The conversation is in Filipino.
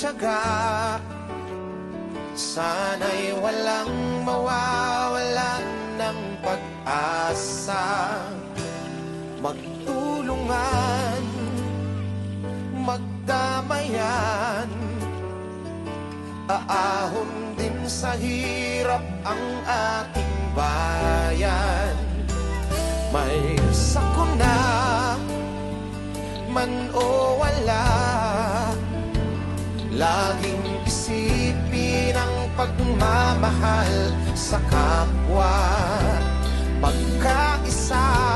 tiyaga. Sana'y walang mawawalan ng pag-asa. Magtulungan, magdamayan, aahon din sa hirap ang ating bayan. May sakuna man o wala, laging isipin ang pagmamahal sa kapwa. Pagkaisa